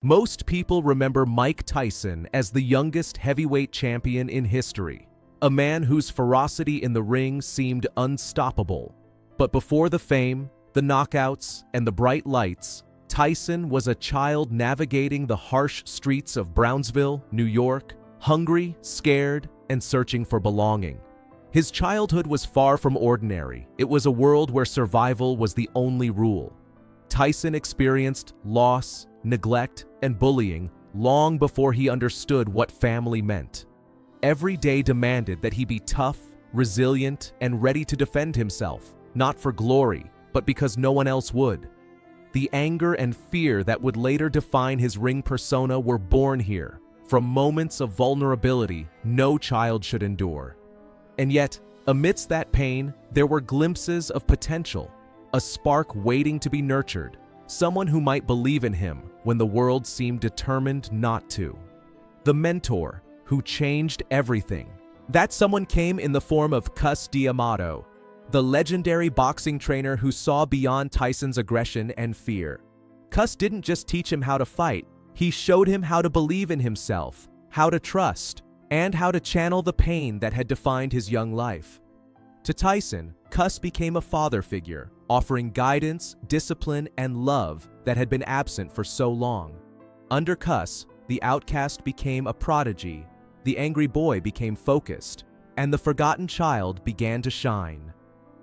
Most people remember Mike Tyson as the youngest heavyweight champion in history, a man whose ferocity in the ring seemed unstoppable. But before the fame, the knockouts, and the bright lights, Tyson was a child navigating the harsh streets of Brownsville, New York, hungry, scared, and searching for belonging. His childhood was far from ordinary. It was a world where survival was the only rule. Tyson experienced loss, neglect, and bullying long before he understood what family meant. Every day demanded that he be tough, resilient, and ready to defend himself, not for glory, but because no one else would. The anger and fear that would later define his ring persona were born here, from moments of vulnerability no child should endure. And yet, amidst that pain, there were glimpses of potential, a spark waiting to be nurtured, someone who might believe in him when the world seemed determined not to. The mentor who changed everything. That someone came in the form of Cus D'Amato, the legendary boxing trainer who saw beyond Tyson's aggression and fear. Cus didn't just teach him how to fight, he showed him how to believe in himself, how to trust, and how to channel the pain that had defined his young life. To Tyson, Cus became a father figure, offering guidance, discipline, and love that had been absent for so long. Under Cus, the outcast became a prodigy, the angry boy became focused, and the forgotten child began to shine.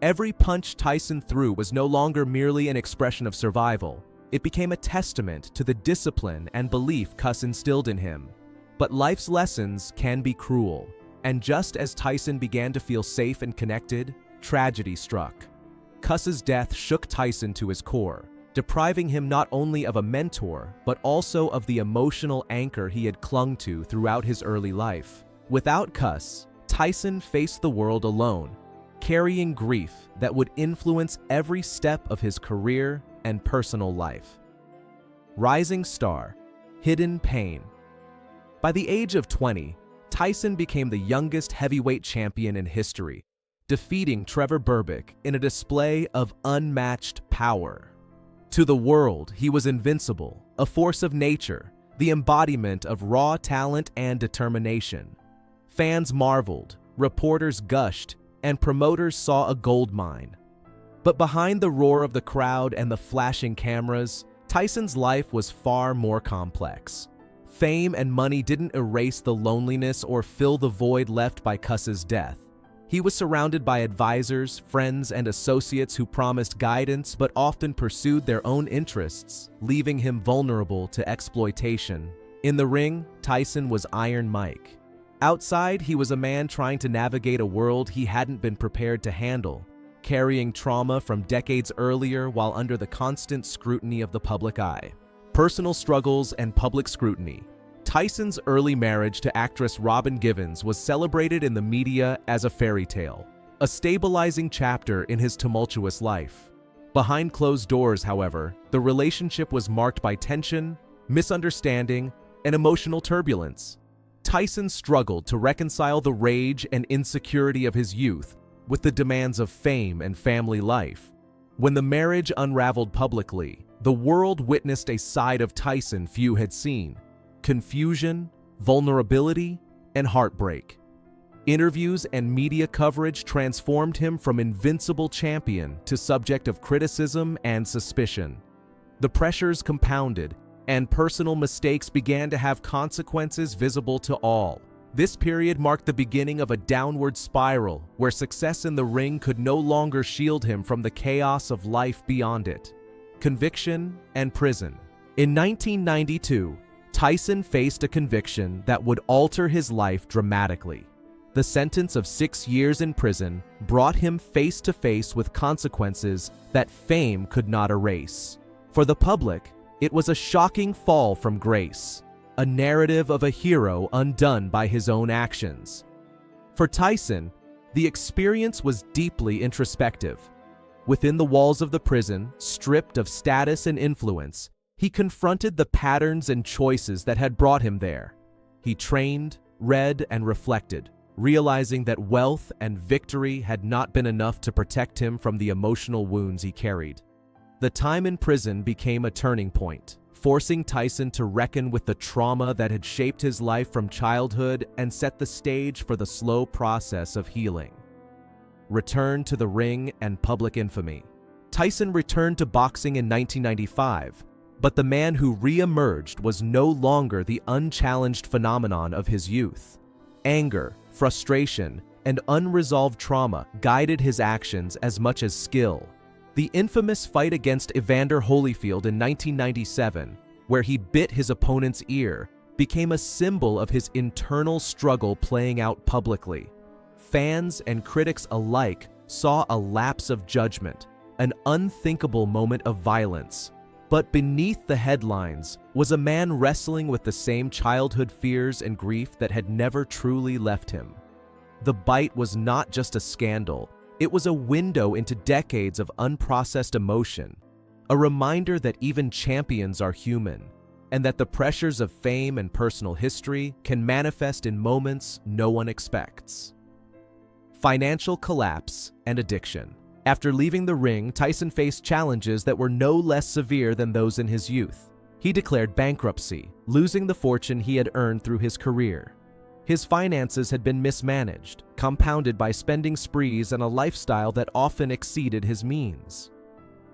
Every punch Tyson threw was no longer merely an expression of survival. It became a testament to the discipline and belief Cus instilled in him. But life's lessons can be cruel, and just as Tyson began to feel safe and connected, tragedy struck. Cus's death shook Tyson to his core, depriving him not only of a mentor, but also of the emotional anchor he had clung to throughout his early life. Without Cus, Tyson faced the world alone, carrying grief that would influence every step of his career and personal life. Rising star, hidden pain. By the age of 20, Tyson became the youngest heavyweight champion in history, defeating Trevor Berbick in a display of unmatched power. To the world, he was invincible, a force of nature, the embodiment of raw talent and determination. Fans marveled, reporters gushed, and promoters saw a goldmine. But behind the roar of the crowd and the flashing cameras, Tyson's life was far more complex. Fame and money didn't erase the loneliness or fill the void left by Cus's death. He was surrounded by advisors, friends, and associates who promised guidance but often pursued their own interests, leaving him vulnerable to exploitation. In the ring, Tyson was Iron Mike. Outside, he was a man trying to navigate a world he hadn't been prepared to handle, carrying trauma from decades earlier while under the constant scrutiny of the public eye. Personal struggles and public scrutiny. Tyson's early marriage to actress Robin Givens was celebrated in the media as a fairy tale, a stabilizing chapter in his tumultuous life. Behind closed doors, however, the relationship was marked by tension, misunderstanding, and emotional turbulence. Tyson struggled to reconcile the rage and insecurity of his youth with the demands of fame and family life. When the marriage unraveled publicly, the world witnessed a side of Tyson few had seen: confusion, vulnerability, and heartbreak. Interviews and media coverage transformed him from invincible champion to subject of criticism and suspicion. The pressures compounded, and personal mistakes began to have consequences visible to all. This period marked the beginning of a downward spiral where success in the ring could no longer shield him from the chaos of life beyond it. Conviction and prison. In 1992, Tyson faced a conviction that would alter his life dramatically. The sentence of 6 years in prison brought him face to face with consequences that fame could not erase. For the public, it was a shocking fall from grace, a narrative of a hero undone by his own actions. For Tyson, the experience was deeply introspective. Within the walls of the prison, stripped of status and influence, he confronted the patterns and choices that had brought him there. He trained, read, and reflected, realizing that wealth and victory had not been enough to protect him from the emotional wounds he carried. The time in prison became a turning point, forcing Tyson to reckon with the trauma that had shaped his life from childhood and set the stage for the slow process of healing. Return to the ring and public infamy. Tyson returned to boxing in 1995, but the man who re-emerged was no longer the unchallenged phenomenon of his youth. Anger, frustration, and unresolved trauma guided his actions as much as skill. The infamous fight against Evander Holyfield in 1997, where he bit his opponent's ear, became a symbol of his internal struggle playing out publicly. Fans and critics alike saw a lapse of judgment, an unthinkable moment of violence. But beneath the headlines was a man wrestling with the same childhood fears and grief that had never truly left him. The bite was not just a scandal, it was a window into decades of unprocessed emotion, a reminder that even champions are human, and that the pressures of fame and personal history can manifest in moments no one expects. Financial collapse and addiction. After leaving the ring, Tyson faced challenges that were no less severe than those in his youth. He declared bankruptcy, losing the fortune he had earned through his career. His finances had been mismanaged, compounded by spending sprees and a lifestyle that often exceeded his means.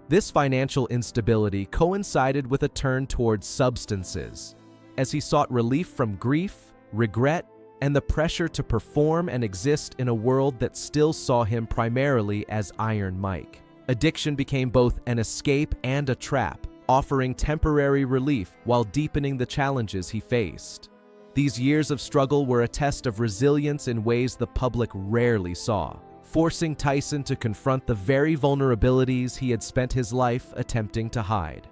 This financial instability coincided with a turn towards substances, as he sought relief from grief, regret, and the pressure to perform and exist in a world that still saw him primarily as Iron Mike. Addiction became both an escape and a trap, offering temporary relief while deepening the challenges he faced. These years of struggle were a test of resilience in ways the public rarely saw, forcing Tyson to confront the very vulnerabilities he had spent his life attempting to hide.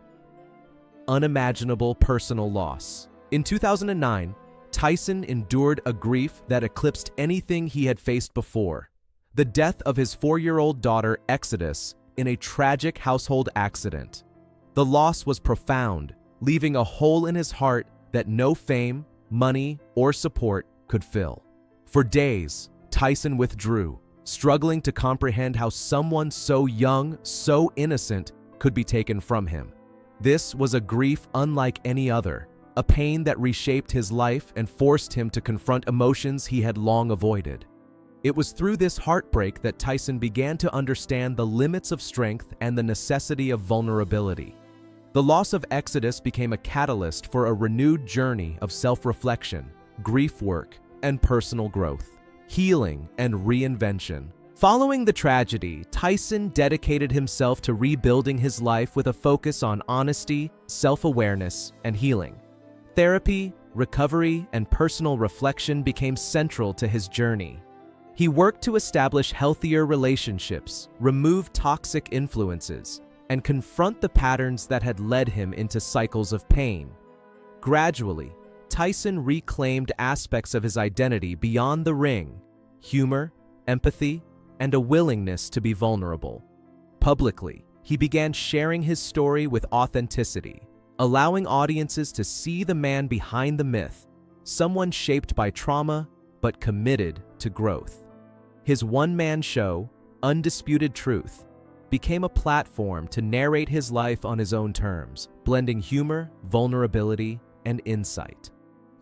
Unimaginable personal loss. In 2009, Tyson endured a grief that eclipsed anything he had faced before: the death of his 4-year-old daughter, Exodus, in a tragic household accident. The loss was profound, leaving a hole in his heart that no fame, money, or support could fill. For days, Tyson withdrew, struggling to comprehend how someone so young, so innocent, could be taken from him. This was a grief unlike any other, a pain that reshaped his life and forced him to confront emotions he had long avoided. It was through this heartbreak that Tyson began to understand the limits of strength and the necessity of vulnerability. The loss of Exodus became a catalyst for a renewed journey of self-reflection, grief work, and personal growth, healing and reinvention. Following the tragedy, Tyson dedicated himself to rebuilding his life with a focus on honesty, self-awareness, and healing. Therapy, recovery, and personal reflection became central to his journey. He worked to establish healthier relationships, remove toxic influences, and confront the patterns that had led him into cycles of pain. Gradually, Tyson reclaimed aspects of his identity beyond the ring: humor, empathy, and a willingness to be vulnerable. Publicly, he began sharing his story with authenticity, allowing audiences to see the man behind the myth, someone shaped by trauma but committed to growth. His one-man show, Undisputed Truth, became a platform to narrate his life on his own terms, blending humor, vulnerability, and insight.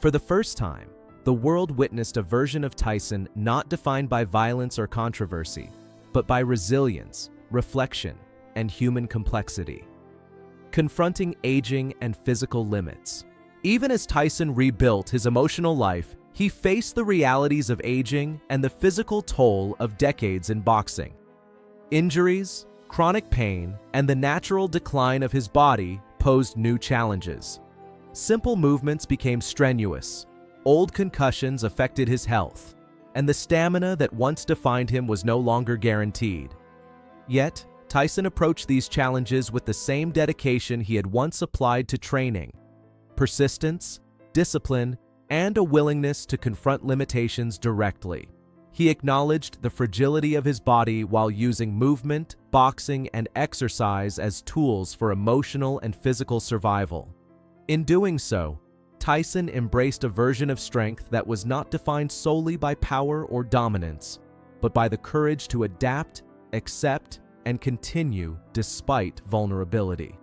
For the first time, the world witnessed a version of Tyson not defined by violence or controversy, but by resilience, reflection, and human complexity. Confronting aging and physical limits. Even as Tyson rebuilt his emotional life, he faced the realities of aging and the physical toll of decades in boxing. Injuries, chronic pain, and the natural decline of his body posed new challenges. Simple movements became strenuous, old concussions affected his health, and the stamina that once defined him was no longer guaranteed. Yet, Tyson approached these challenges with the same dedication he had once applied to training: persistence, discipline, and a willingness to confront limitations directly. He acknowledged the fragility of his body while using movement, boxing, and exercise as tools for emotional and physical survival. In doing so, Tyson embraced a version of strength that was not defined solely by power or dominance, but by the courage to adapt, accept, and continue despite vulnerability.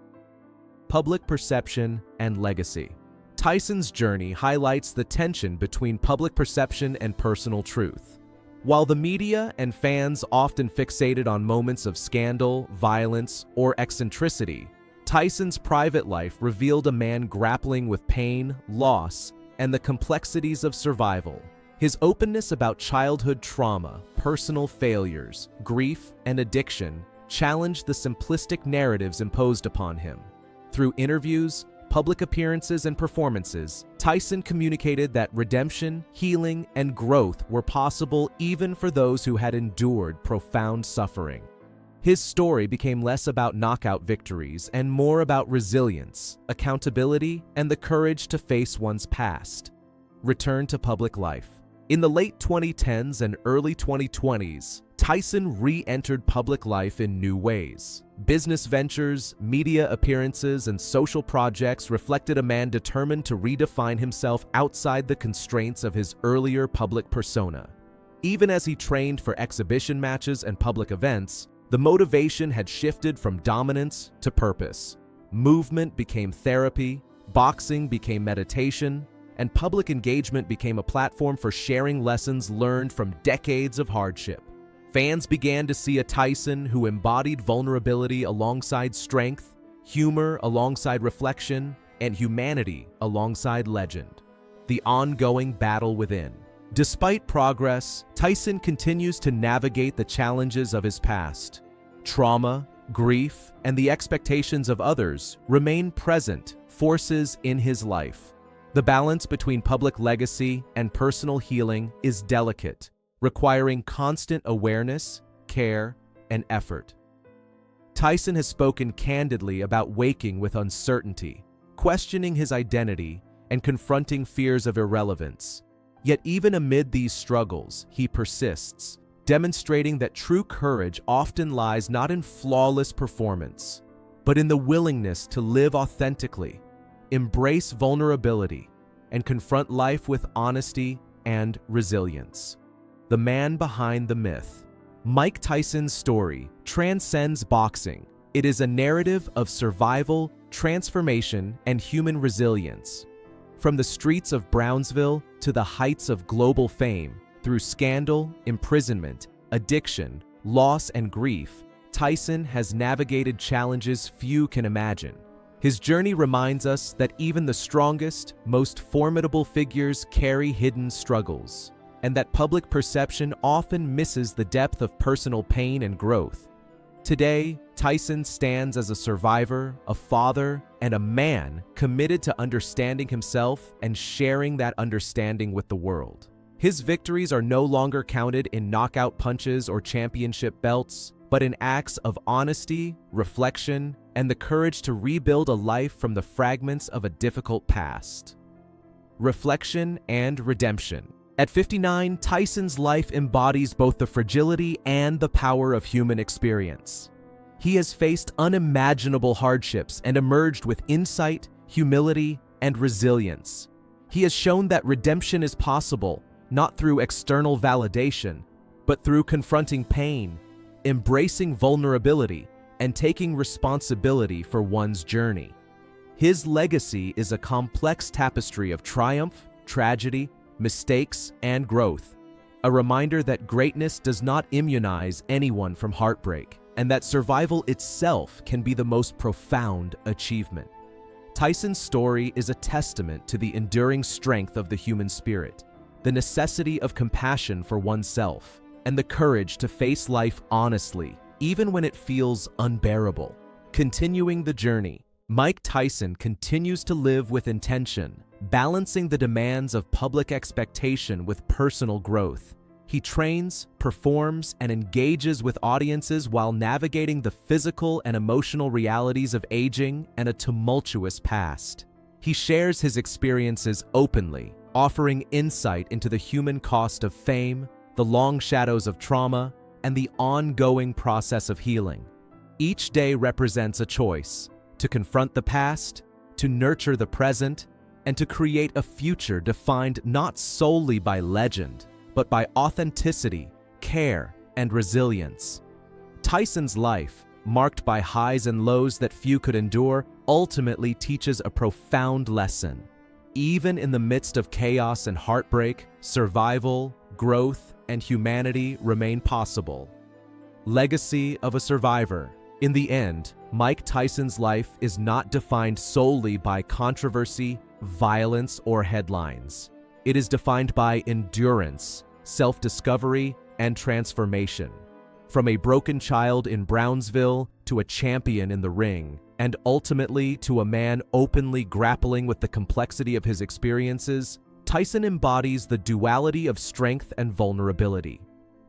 public perception, and legacy. Tyson's journey highlights the tension between public perception and personal truth. While the media and fans often fixated on moments of scandal, violence, or eccentricity, Tyson's private life revealed a man grappling with pain, loss, and the complexities of survival. His openness about childhood trauma, personal failures, grief, and addiction challenged the simplistic narratives imposed upon him. Through interviews, public appearances, and performances, Tyson communicated that redemption, healing, and growth were possible even for those who had endured profound suffering. His story became less about knockout victories and more about resilience, accountability, and the courage to face one's past. Return to public life. In the late 2010s and early 2020s, Tyson re-entered public life in new ways. Business ventures, media appearances, and social projects reflected a man determined to redefine himself outside the constraints of his earlier public persona. Even as he trained for exhibition matches and public events, the motivation had shifted from dominance to purpose. Movement became therapy, boxing became meditation, and public engagement became a platform for sharing lessons learned from decades of hardship. Fans began to see a Tyson who embodied vulnerability alongside strength, humor alongside reflection, and humanity alongside legend. The ongoing battle within. Despite progress, Tyson continues to navigate the challenges of his past. Trauma, grief, and the expectations of others remain present forces in his life. The balance between public legacy and personal healing is delicate, requiring constant awareness, care, and effort. Tyson has spoken candidly about waking with uncertainty, questioning his identity, and confronting fears of irrelevance. Yet even amid these struggles, he persists, demonstrating that true courage often lies not in flawless performance, but in the willingness to live authentically, embrace vulnerability, and confront life with honesty and resilience. The man behind the myth. Mike Tyson's story transcends boxing. It is a narrative of survival, transformation, and human resilience. From the streets of Brownsville to the heights of global fame, through scandal, imprisonment, addiction, loss, and grief, Tyson has navigated challenges few can imagine. His journey reminds us that even the strongest, most formidable figures carry hidden struggles, and that public perception often misses the depth of personal pain and growth. Today, Tyson stands as a survivor, a father, and a man committed to understanding himself and sharing that understanding with the world. His victories are no longer counted in knockout punches or championship belts, but in acts of honesty, reflection, and the courage to rebuild a life from the fragments of a difficult past. Reflection and redemption. At 59, Tyson's life embodies both the fragility and the power of human experience. He has faced unimaginable hardships and emerged with insight, humility, and resilience. He has shown that redemption is possible, not through external validation, but through confronting pain, embracing vulnerability, and taking responsibility for one's journey. His legacy is a complex tapestry of triumph, tragedy, mistakes, and growth, a reminder that greatness does not immunize anyone from heartbreak, and that survival itself can be the most profound achievement. Tyson's story is a testament to the enduring strength of the human spirit, the necessity of compassion for oneself, and the courage to face life honestly, even when it feels unbearable. Continuing the journey, Mike Tyson continues to live with intention, balancing the demands of public expectation with personal growth. He trains, performs, and engages with audiences while navigating the physical and emotional realities of aging and a tumultuous past. He shares his experiences openly, offering insight into the human cost of fame, the long shadows of trauma, and the ongoing process of healing. Each day represents a choice: to confront the past, to nurture the present, and to create a future defined not solely by legend, but by authenticity, care, and resilience. Tyson's life, marked by highs and lows that few could endure, ultimately teaches a profound lesson. Even in the midst of chaos and heartbreak, survival, growth, and humanity remain possible. Legacy of a survivor. In the end, Mike Tyson's life is not defined solely by controversy, violence, or headlines. It is defined by endurance, self-discovery, and transformation. From a broken child in Brownsville to a champion in the ring, and ultimately to a man openly grappling with the complexity of his experiences, Tyson embodies the duality of strength and vulnerability.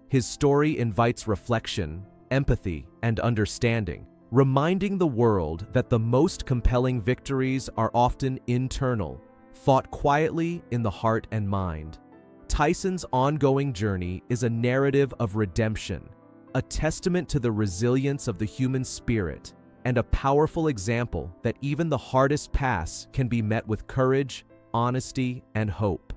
His story invites reflection, empathy, and understanding, reminding the world that the most compelling victories are often internal, fought quietly in the heart and mind. Tyson's ongoing journey is a narrative of redemption, a testament to the resilience of the human spirit, and a powerful example that even the hardest paths can be met with courage, honesty, and hope.